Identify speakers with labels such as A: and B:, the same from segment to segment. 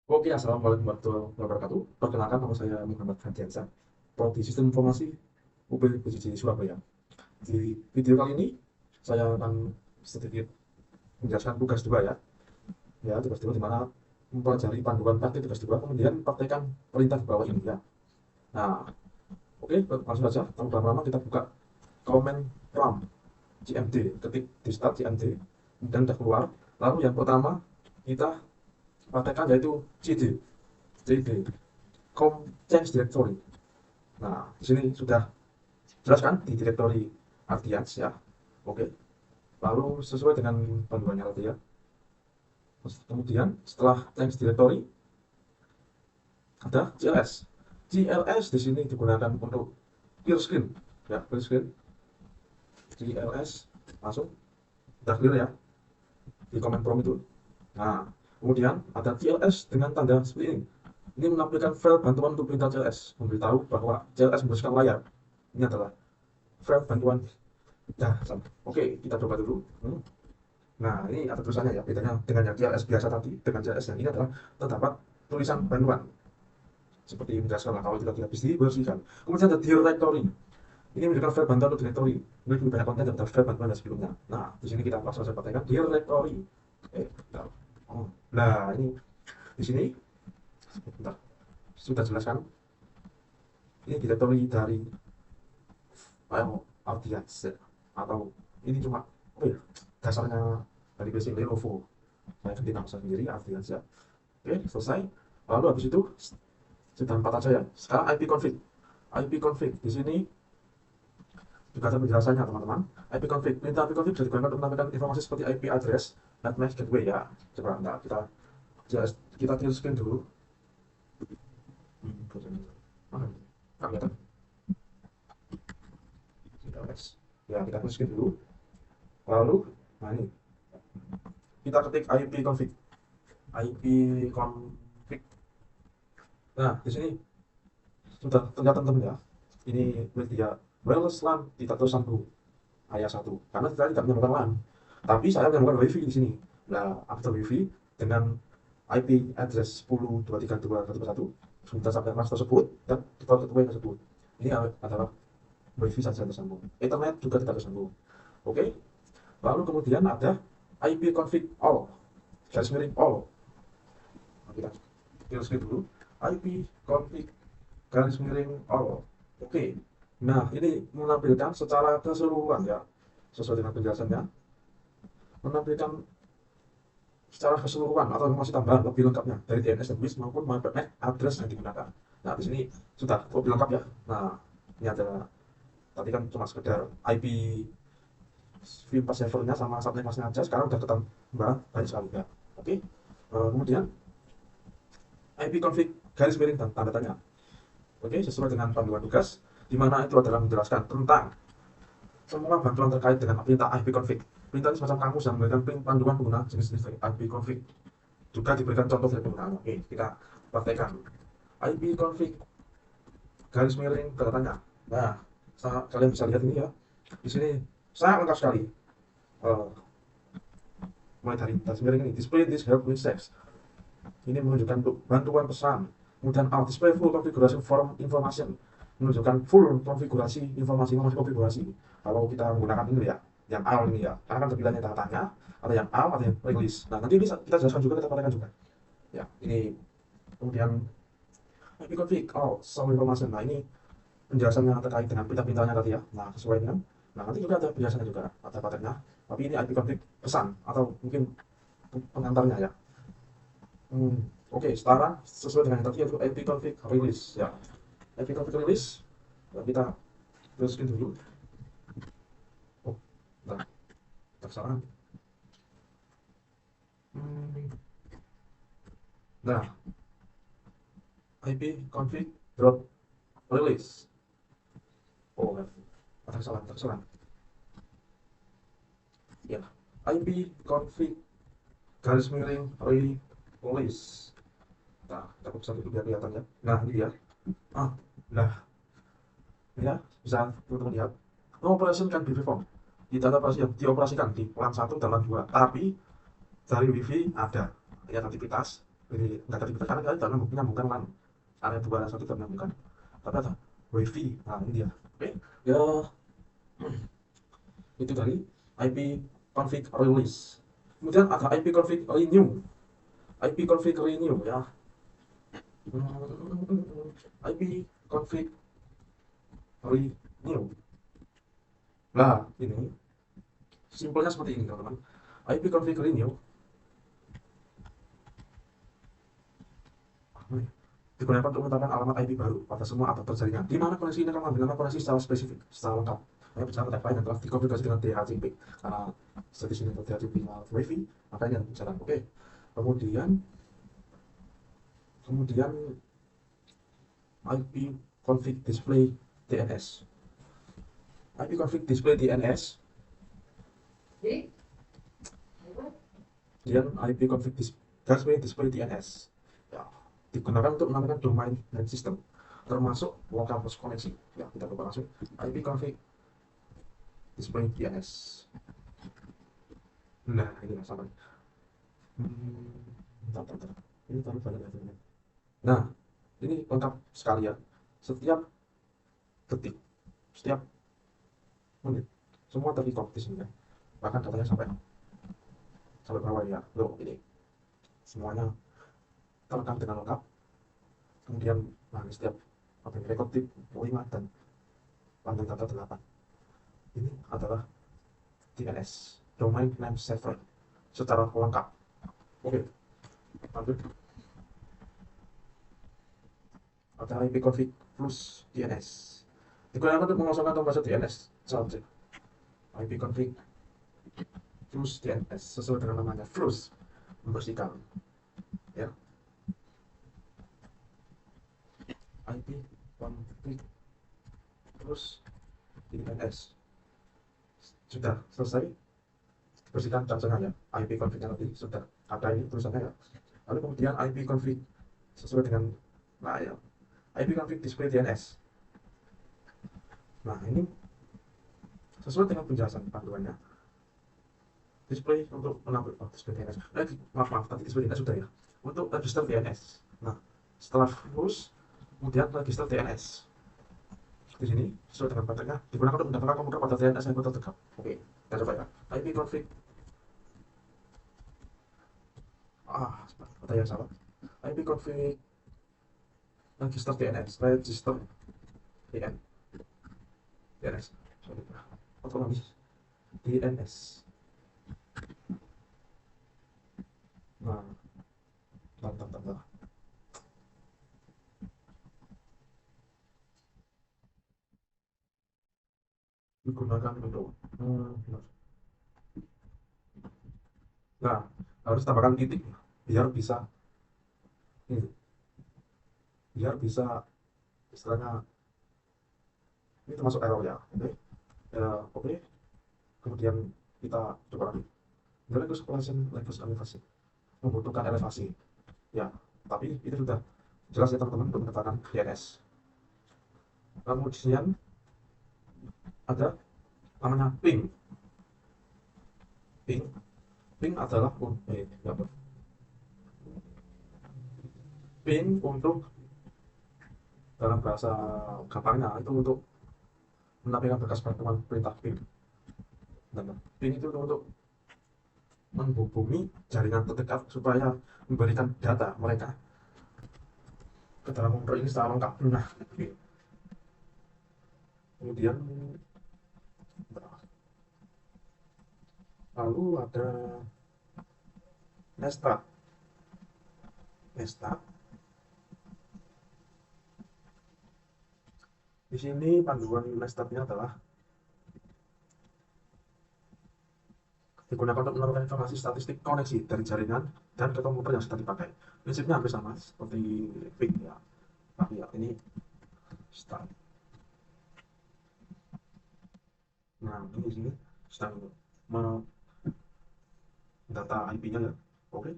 A: Oke, assalamualaikum warahmatullahi wabarakatuh. Perkenalkan, nama saya Muhammad Handiansyah, Prodi Sistem Informasi UB PJJ Surabaya. Di video kali ini, saya akan sedikit menjelaskan tugas 2 ya. Ya, tugas 2 di mana mempelajari panduan praktik tugas 2, kemudian praktekkan perintah di bawah ini ya. Nah, oke, langsung saja. Tanpa lama-lama kita buka command prompt CMD, ketik di start CMD, dan sudah keluar. Lalu yang pertama, kita praktekkan yaitu CD, change directory. Nah, di sini sudah jelaskan di directory Ardians ya. Oke. Lalu sesuai dengan panduannya tadi ya. Kemudian setelah change directory ada CLS. CLS di sini digunakan untuk clear screen ya, clear screen. CLS langsung sudah clear ya di command prompt itu. Nah, kemudian ada CLS dengan tanda seperti ini. Ini menampilkan file bantuan untuk perintah CLS, memberitahu bahwa CLS membersihkan layar. Ini adalah file bantuan. Nah, oke, kita coba dulu. Nah, ini ada tulisannya ya, bedanya dengan yang CLS biasa tadi, dengan CLS yang ini adalah terdapat tulisan bantuan. Seperti menjelaskan kalau tidak bisa dibersihkan. Kemudian ada directory. Ini menunjukkan file bantuan untuk directory. Ini lebih banyak konten daripada file bantuan yang sebelumnya. Nah, di sini kita langsung saja praktekkan directory. Bentar. Oh, nah ini di sini, bentar, sudah jelaskan. Ini directory dari file Ardians atau ini cuma apa ya, dasarnya dari basic Lenovo. Saya ganti nama saya sendiri Ardians ya. Oke, selesai. Lalu habis itu sudah 4 aja ya. Sekarang IP config. IP config di sini juga ada penjelasannya teman-teman. IP config, perintah IP config bisa digunakan untuk menambahkan informasi seperti IP address, network gateway ya. Coba entar kita clear screen dulu. Mana? Nggak kelihatan. Ya, kita clear screen dulu. Lalu, nah ini kita ketik IP config. IP config. Nah, di sini sudah terlihat teman-teman ya. Ini media wireless LAN tidak tersambung ayat 1 karena kita tidak menyambungkan LAN. Tapi saya menyambungkan WiFi di sini. Nah, after WiFi dengan IP address 10.232.1.1 sudah sampai kelas tersebut dan default gateway tersebut. Ini adalah WiFi saja tersambung. Ethernet juga tidak tersambung. Oke. Lalu kemudian ada IP config all, garis miring all. Nah, kita skip dulu. IP config garis miring all. Oke. Nah, ini menampilkan secara keseluruhan ya, sesuai dengan penjelasannya, menampilkan secara keseluruhan atau informasi tambahan lebih lengkapnya dari DNS dan WIS maupun MAC address yang digunakan. Nah, di sini sudah lebih lengkap ya. Nah, ini ada tadi kan cuma sekedar IP VPAS servernya sama subnet masnya aja, sekarang udah ketambah banyak sekali ya. Oke. Kemudian IP config garis miring dan tanda tanya. Oke, sesuai dengan panduan tugas, di mana itu adalah menjelaskan tentang semua bantuan terkait dengan perintah IP config. Perintah ini semacam kamus yang memberikan panduan pengguna jenis-jenis IP config. Juga diberikan contoh dari penggunaan. Oke, kita praktekkan. IP config garis miring tanda tanya. Nah, kalian bisa lihat ini ya. Di sini sangat lengkap sekali. Uh, Mulai dari garis miring ini, display this help with text. Ini menunjukkan bantuan pesan. Kemudian display full configuration form information, menunjukkan full konfigurasi informasi konfigurasi. Kalau kita menggunakan ini ya, yang AL ini ya, karena kan terpilihnya tanda tanya, ada yang AL, ada yang release. Nah, nanti ini kita jelaskan juga, kita praktekkan juga. Ya, ini kemudian IP config, some information. Nah, ini penjelasannya terkait dengan perintah-perintahnya tadi ya. Nah, sesuai dengan, nah nanti juga ada penjelasannya juga, ada patternnya. Tapi ini IP config pesan atau mungkin pengantarnya ya. Oke, sekarang sesuai dengan yang tadi yaitu IP config release ya. IP config release, kita teruskan dulu. Oh, nah, kesalahan. Nah, IP config drop release. Oh, ada kesalahan. Ya, IP config garis miring release. Nah, kita bisa dulu biar kelihatan ya. Nah, ini dia. Nah, ini ya, bisa teman-teman lihat. No operation can be performed. Tidak ada operasi yang dioperasikan di LAN 1 dan LAN 2. Tapi dari WiFi ada. Lihat aktivitas. Jadi nggak terlibat karena kita tidak menyambungkan LAN. Area 2 dan 1 tidak menyambungkan. Tapi ada WiFi. Nah, ini dia. Oke. Ya, itu dari IP config release. Kemudian ada IP config renew. IP config renew ya. IP config renew. Nah, ini simpelnya seperti ini, teman-teman. IP config renew digunakan untuk menetapkan alamat IP baru pada semua adapter jaringan, di mana koneksi ini akan mengambil nama koneksi secara spesifik, secara lengkap. Hanya bicara tentang lain yang telah dikonfigurasi dengan DHCP. Karena seperti sini untuk DHCP WiFi, maka ini harus jalan. Oke. Kemudian IP config display DNS. IP config display DNS. Kemudian IP config display DNS. Ya, digunakan untuk menamakan domain dan sistem, termasuk local host koneksi. Ya, kita coba langsung IP config display DNS. Nah, ini sama. Ini terlalu banyak ya. Nah, ini lengkap sekali ya. Setiap detik, setiap menit, semua terrecord di sini ya. Bahkan datanya sampai bawah ya. Loh, ini semuanya terekam dengan lengkap. Kemudian, nah, setiap record tip 5 dan panjang data 8. Ini adalah DNS, domain name server, secara lengkap. Oke, lanjut. Ada IP config plus DNS. Digunakan untuk mengosongkan tombol DNS saja. IP config plus DNS sesuai dengan namanya, plus membersihkan. Ya. IP config plus DNS sudah selesai. Bersihkan cacangannya. IP config-nya nanti sudah ada ini tulisannya ya. Lalu kemudian IP config sesuai dengan, nah ya, IP config display DNS. Nah, ini sesuai dengan penjelasan panduannya. Display untuk menampil display DNS. Maaf, tadi display DNS sudah ya. Untuk register DNS. Nah, setelah lulus, kemudian register DNS. Di sini sesuai dengan patternnya digunakan untuk mendapatkan komputer pada DNS yang terdekat. Oke, kita coba ya. IP config. Ada yang salah. IP config register DNS. Register DNS. Sorry, otomatis DNS. Nah, bentar. Digunakan untuk nah, harus tambahkan titik biar bisa ini, biar bisa istilahnya ini termasuk error ya. Oke. Oke. Kemudian kita coba lagi. Legus operation, legus elevasi membutuhkan elevasi ya, tapi itu sudah jelas ya teman-teman untuk menetapkan DNS. Kemudian ada namanya ping. Ping adalah ping untuk, dalam bahasa gampangnya itu untuk menampilkan berkas pertemuan perintah ping. Ping itu untuk menghubungi jaringan terdekat supaya memberikan data mereka ke dalam komputer ini secara lengkap. Nah, kemudian lalu ada Nesta. Di sini panduan Nesta-nya adalah digunakan untuk menemukan informasi statistik koneksi dari jaringan dan ke komputer yang sedang dipakai. Prinsipnya hampir sama seperti ping ya, tapi ya ini start. Nah, ini di sini sedang data IP-nya ya. Oke,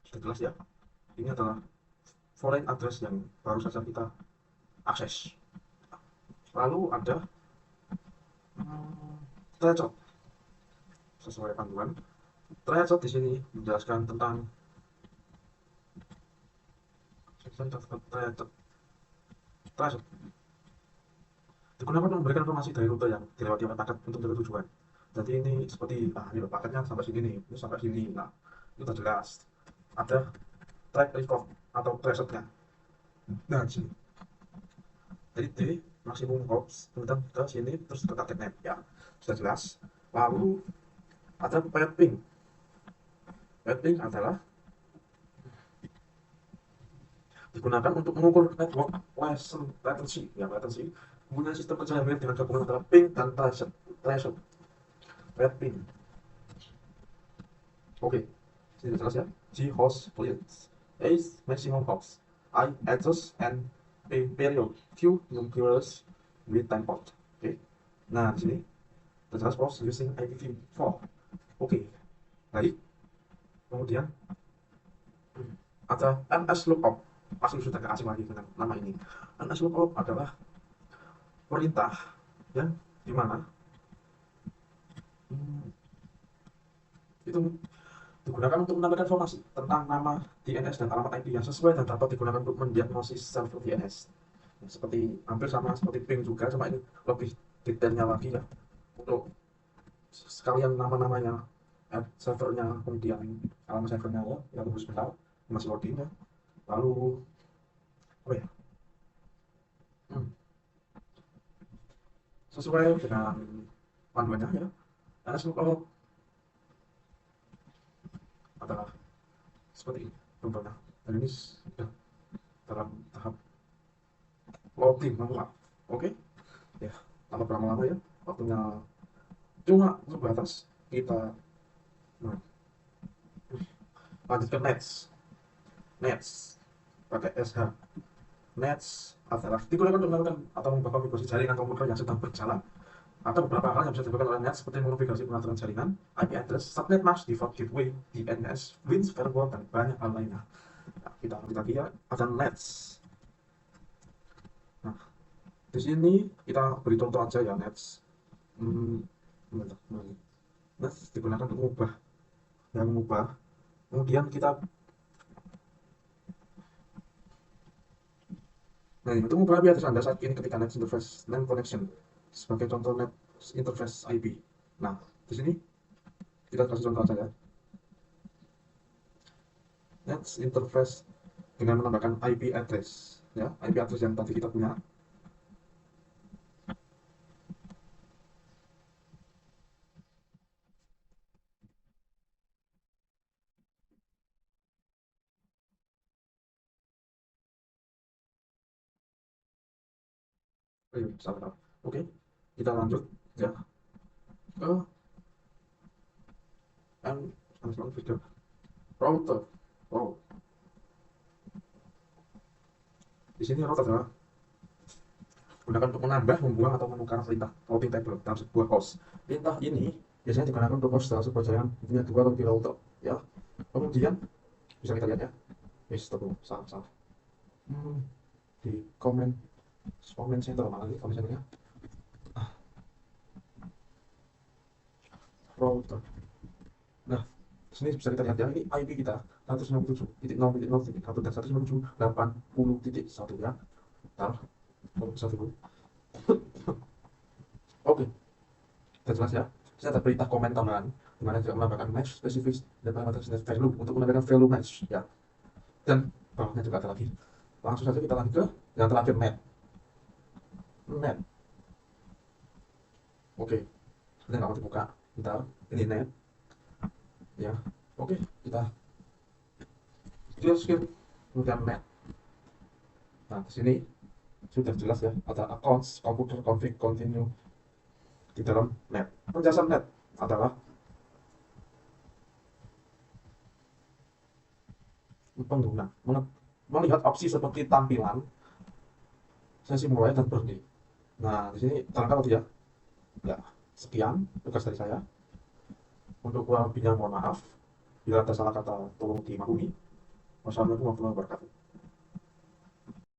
A: sudah jelas ya. Ini adalah foreign address yang baru saja kita akses. Lalu ada threshold sesuai panduan. Tryout di sini menjelaskan tentang tryout digunakan untuk memberikan informasi dari rute yang dilewati oleh paket untuk mencapai tujuan. Jadi ini seperti, ini loh, paketnya sampai sini nih, ini sampai sini. Nah, itu sudah jelas. Ada track record atau tracernya. Nah, di sini. Jadi D, maksimum hops, kemudian ke sini, terus ke target net. Ya, sudah jelas. Lalu ada pairing. Pairing adalah digunakan untuk mengukur network latency. Ya, latency mempunyai sistem kerja yang mirip dengan gabungan antara ping dan tracer. Pairing. Oke, sini jelas ya. G host clients, A maximum hops, I address and P period, Q numerous with time port. Oke, nah di sini jelas post using IPv4. Oke, baik. Kemudian ada NS lookup. Masih sudah gak asing lagi dengan nama ini. NS lookup adalah perintah yang dimana itu digunakan untuk menambahkan informasi tentang nama DNS dan alamat IP yang sesuai dan dapat digunakan untuk mendiagnosis server DNS. Ya, seperti hampir sama seperti ping juga, cuma ini lebih detailnya lagi ya. Untuk sekalian nama-namanya, servernya, kemudian alamat servernya ya, ya tunggu sebentar, masih loading ya. Lalu apa ya? Sesuai dengan panduannya ya. NS lookup adalah seperti ini contohnya. Dan ini sudah dalam tahap loading manual. Oke, ya tanpa berlama-lama ya, waktunya cuma sebatas kita nah, lanjut ke nets pakai SH. Nets adalah digunakan untuk melakukan atau membuka konfigurasi jaringan komputer yang sedang berjalan. Ada beberapa hal yang bisa dilakukan oleh Nets seperti mengkonfigurasi pengaturan jaringan, IP address, subnet mask, default gateway, DNS, WINS, firewall, dan banyak hal lainnya. Nah, kita lanjut lagi ya, ada Nets. Nah, di sini kita beri contoh aja ya Nets. Nets digunakan untuk mengubah. Kemudian kita, nah untuk mengubah IP address Anda saat ini ketika Nets interface name connection sebagai contoh Net interface IP. Nah, di sini kita kasih contoh aja ya. Nets interface dengan menambahkan IP address ya, IP address yang tadi kita punya. Salah. Oke, kita lanjut ya ke video router. Oh, di sini router adalah gunakan untuk menambah, membuang, atau menukar perintah routing table dalam sebuah host. Perintah ini biasanya digunakan untuk host dalam sebuah jaringan punya dua atau lebih router ya. Kemudian bisa kita lihat ya. Tunggu, salah. Di comment center mana lagi comment centernya? Router. Nah, sini bisa kita lihat ya, ini IP kita 197.0.0.1 dan 197.80.1 ya. Bentar, bisa dulu. Oke, sudah jelas ya. Sini ada perintah komen tambahan, di mana juga menambahkan match spesifik dan parameter value untuk menambahkan value match ya. Dan bawahnya juga ada lagi. Langsung saja kita lanjut ke yang terakhir net. Oke, sebenarnya nggak mau dibuka. Bentar, ini net ya. Oke, kita skip kemudian net. Nah, di sini sudah jelas ya, ada accounts, komputer, config, continue di dalam net. Penjelasan net adalah pengguna melihat opsi seperti tampilan, sesi mulai dan berhenti. Nah, di sini terangkat ya. Ya, sekian tugas dari saya. Untuk kurang lebihnya mohon maaf. Bila ada salah kata tolong dimaklumi. Wassalamualaikum warahmatullahi wabarakatuh.